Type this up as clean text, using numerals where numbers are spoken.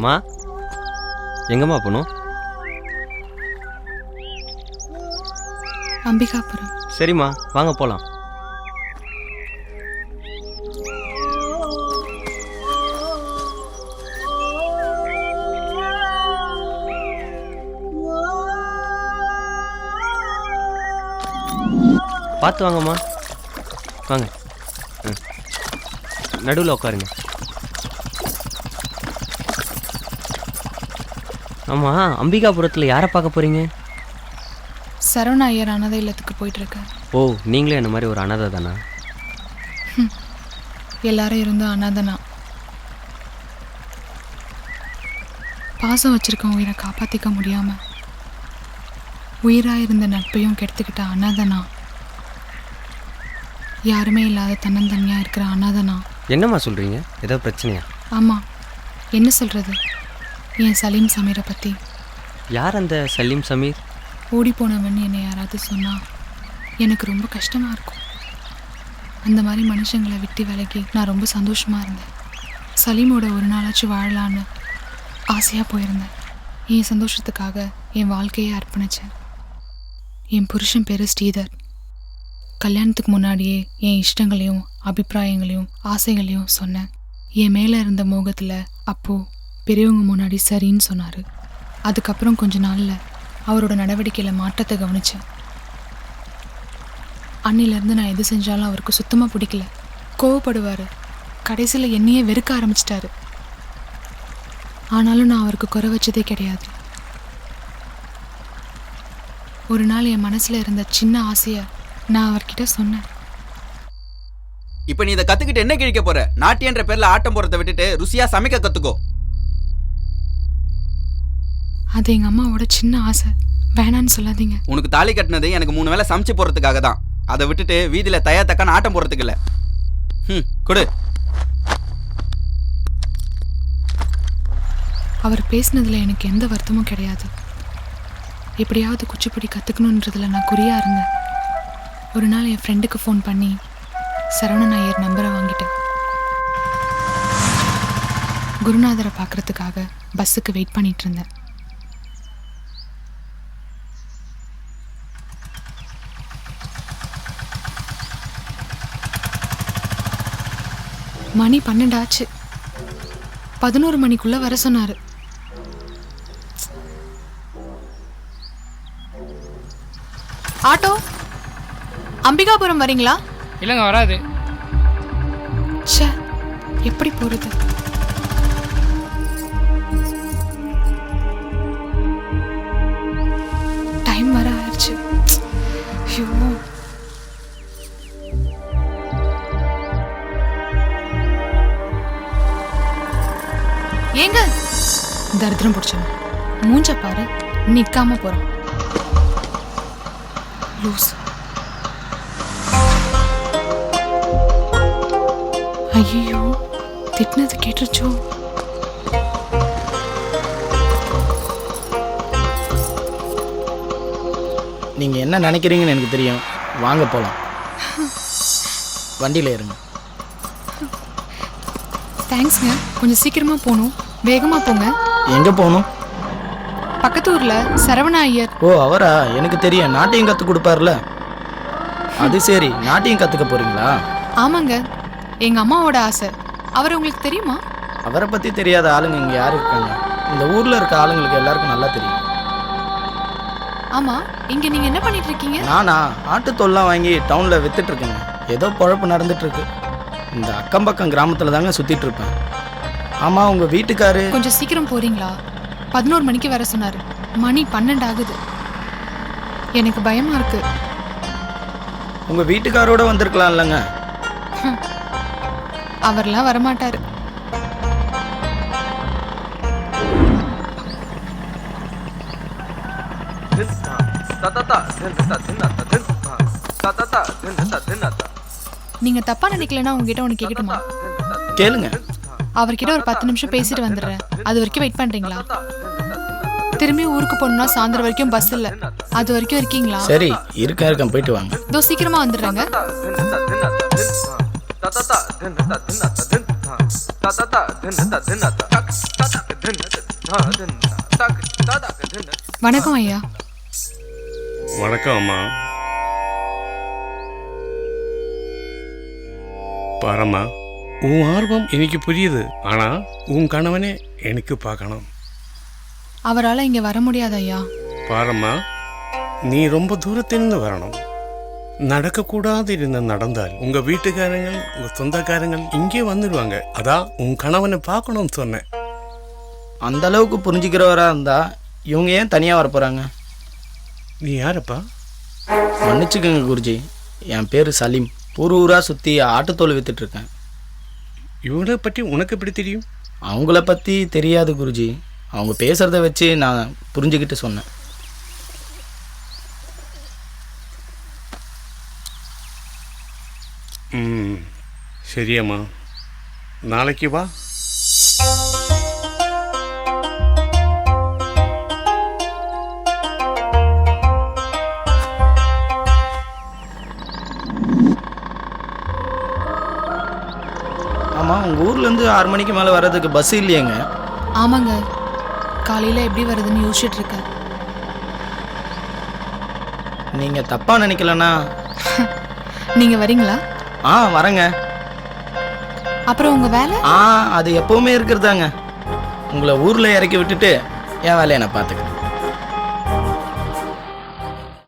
மா எங்கம்மா போகணும்? அம்பிகாபுரம். சரிம்மா வாங்க போகலாம். பார்த்து வாங்கம்மா, வாங்க. நடுவில் உட்காருங்க. ஆமாம், அம்பிகாபுரத்தில் யாரை பார்க்க போகிறீங்க? சரவண ஐயர் அனாதை இல்லத்துக்கு போயிட்டுருக்கேன். ஓ, நீங்களே என்ன மாதிரி ஒரு அனாதை தானா? எல்லாரும் இருந்தும் அனாதனா. பாசம் வச்சிருக்க உயிரை காப்பாற்றிக்க முடியாமல் உயிராக இருந்த நட்பையும் கெடுத்துக்கிட்ட அனாதனா. யாருமே இல்லாத தன்னந்தனியாக இருக்கிற அனாதனா. என்னம்மா சொல்கிறீங்க? ஏதோ பிரச்சனையா? ஆமாம், என்ன சொல்கிறது, என் சலீம் சமீரை பற்றி. யார் அந்த சலீம் சமீர்? ஓடி போனவன் என்னை யாராவது சொன்னால் எனக்கு ரொம்ப கஷ்டமாக இருக்கும். அந்த மாதிரி மனுஷங்களை விட்டு விலகி நான் ரொம்ப சந்தோஷமாக இருந்தேன். சலீமோட ஒரு நாளாச்சும் வாழலான்னு ஆசையாக போயிருந்தேன். என் சந்தோஷத்துக்காக என் வாழ்க்கையை அர்ப்பணித்தேன். என் புருஷன் பேர் ஸ்ரீதர். கல்யாணத்துக்கு முன்னாடியே என் இஷ்டங்களையும் அபிப்பிராயங்களையும் ஆசைகளையும் சொன்னேன். என் மேலே இருந்த மோகத்தில் அப்போது பெரியவங்க முன்னாடி சரின்னு சொன்னார். அதுக்கப்புறம் கொஞ்ச நாளில் அவரோட நடவடிக்கையில் மாற்றத்தை கவனித்தேன். அன்னிலேருந்து நான் எது செஞ்சாலும் அவருக்கு சுத்தமாக பிடிக்கல. கோவப்படுவார். கடைசியில் என்னையே வெறுக்க ஆரம்பிச்சிட்டாரு. ஆனாலும் நான் அவருக்கு குறை வச்சதே கிடையாது. ஒரு நாள் என் மனசில் இருந்த சின்ன ஆசையை நான் அவர்கிட்ட சொன்னேன். இப்ப நீ இதை கத்துக்கிட்டு என்ன கிழிக்க போற? நாட்டியன்ற பேர்ல ஆட்டம் போறதை விட்டுட்டு ருசியா சமைக்க கத்துக்கோ. அது எங்க அம்மாவோட சின்ன ஆசை, வேணான்னு சொல்லாதீங்க. உனக்கு தாலி கட்டினது எனக்கு 3 வேளை சமைச்சு போறதுக்காக தான். அதை விட்டுட்டு வீதியில தயா தக்கான ஆட்டம் போறதுக்கு இல்ல. கொடு. அவர் பேசினதுல எனக்கு எந்த வருத்தமும் கிடையாது. எப்படியாவது குச்சிப்புடி கத்துக்கணுன்றதுல நான் குறியா இருந்தேன். ஒரு நாள் என் ஃப்ரெண்டுக்கு ஃபோன் பண்ணி சரவணன் ஐயர் நம்பரை வாங்கிட்டேன். குருநாதரை பார்க்கறதுக்காக பஸ்ஸுக்கு வெயிட் பண்ணிட்டு இருந்தேன். மணி 12 ஆச்சு. 11 மணிக்குள்ள வர சொன்னாரு. ஆட்டோ, அம்பிகாபுரம் வரீங்களா? இல்லைங்க, வராது. ச்சே, எப்படி போறது? டைம் வர ஆயிடுச்சு. ஐயோ, ஏங்க தரித்திரம் பிடிச்சவன், மூஞ்ச பாரு, நிக்காம போறான். லூஸ். ஐயோ, திட்டினது கேட்டுருச்சோ? நீங்கள் என்ன நினைக்கிறீங்கன்னு எனக்கு தெரியும். வாங்க போகலாம். வண்டியில் இருங்க. தேங்க்ஸ்ங்க, கொஞ்சம் சீக்கிரமாக போகணும். வேகமாக போங்க. எங்கே போகணும்? பக்கத்து ஊரில் சரவண ஐயர். ஓ, அவரா? எனக்கு தெரியும், நாட்டியம் கற்றுக் கொடுப்பார்ல. அது சரி, நாட்டியம் கற்றுக்க போகிறீங்களா? ஆமாங்க, எங்கள் அம்மாவோட ஆசை. அவர் உங்களுக்கு தெரியுமா? அவரை பற்றி தெரியாத ஆளுங்க இங்கே யார் இருக்காங்க? இந்த ஊரில் இருக்க ஆளுங்களுக்கு எல்லாருக்கும் நல்லா தெரியும். ஆமாம், இங்கே நீங்கள் என்ன பண்ணிட்டு இருக்கீங்க? நானா ஆட்டுத்தோல்லாம் வாங்கி டவுனில் விற்றுட்ருக்கேங்க. ஏதோ பொழப்பு நடந்துட்டுருக்கு. இந்த அக்கம் பக்கம் கிராமத்தில் தாங்க சுற்றிட்டு இருப்பேன். ஆமாம், உங்கள் வீட்டுக்காரு கொஞ்சம் சீக்கிரம் போகிறீங்களா? 11 மணிக்கு வர சொன்னார். மணி 12 ஆகுது. எனக்கு பயமாக இருக்கு. உங்கள் வீட்டுக்காரோட வந்திருக்கலாம் இல்லைங்க? அவர்லாம் வரமாட்டார். நீங்க தப்பா நினைக்கலன்னா உங்ககிட்ட ஒன்று கேட்கட்டுமா? கேளுங்க. அவர்கிட்ட ஒரு 10 நிமிஷம் பேசிட்டு வந்துடுறேன். அது வரைக்கும் வெயிட் பண்றீங்களா? திரும்பி ஊருக்கு போகணும்னா சாயந்தரம் வரைக்கும் பஸ் இல்லை. அது வரைக்கும் இருக்கீங்களா? சரி, இருக்கேன், போயிட்டு வாங்க. இதோ சீக்கிரமா வந்துடுறாங்க. வணக்கம் ஐயா. வணக்கம் அம்மா. பாரம்மா, உன் ஆர்வம் எனக்கு புரியுது. ஆனா உன் கணவனே எனக்கு பார்க்கணும். அவரால் இங்கே வர முடியாது ஐயா. பாரம்மா, நீ ரொம்ப தூரத்திலிருந்து வரணும். நடக்கக்கூடாது இருந்து நடந்தால் உங்க வீட்டுக்காரங்க உங்க சொந்தக்காரங்க இங்கே வந்துடுவாங்க. அதான் உன் கணவனை பார்க்கணும்னு சொன்னேன். அந்த அளவுக்கு புரிஞ்சுக்கிறவரா இருந்தா இவங்க ஏன் தனியாக வர போகிறாங்க? நீ யாரப்பா? மன்னிச்சுக்கோங்க குருஜி, என் பேர் சலீம். ஊராக சுற்றி ஆட்டுத்தோல் விற்றுட்ருக்கேன். இவனை பற்றி உனக்கு எப்படி தெரியும்? அவங்கள பற்றி தெரியாது குருஜி, அவங்க பேசுகிறத வச்சு நான் புரிஞ்சுக்கிட்டு சொன்னேன். சரியம்மா, நாளைக்கு வா. ஆமாம், உங்கள் ஊர்லேருந்து 6 மணிக்கு மேலே வர்றதுக்கு பஸ் இல்லையேங்க? ஆமாங்க, காலையில் எப்படி வருதுன்னு யோசிச்சுட்டு இருக்கேன். நீங்கள் தப்பாக நினைக்கலன்னா நீங்கள் வரீங்களா? வரேங்க. அப்புறம் உங்கள் வேலை? அது எப்போவுமே இருக்கிறதாங்க. உங்களை ஊரில் இறக்கி விட்டுட்டு என் வேலையை நான் பார்த்துக்கிறேன்.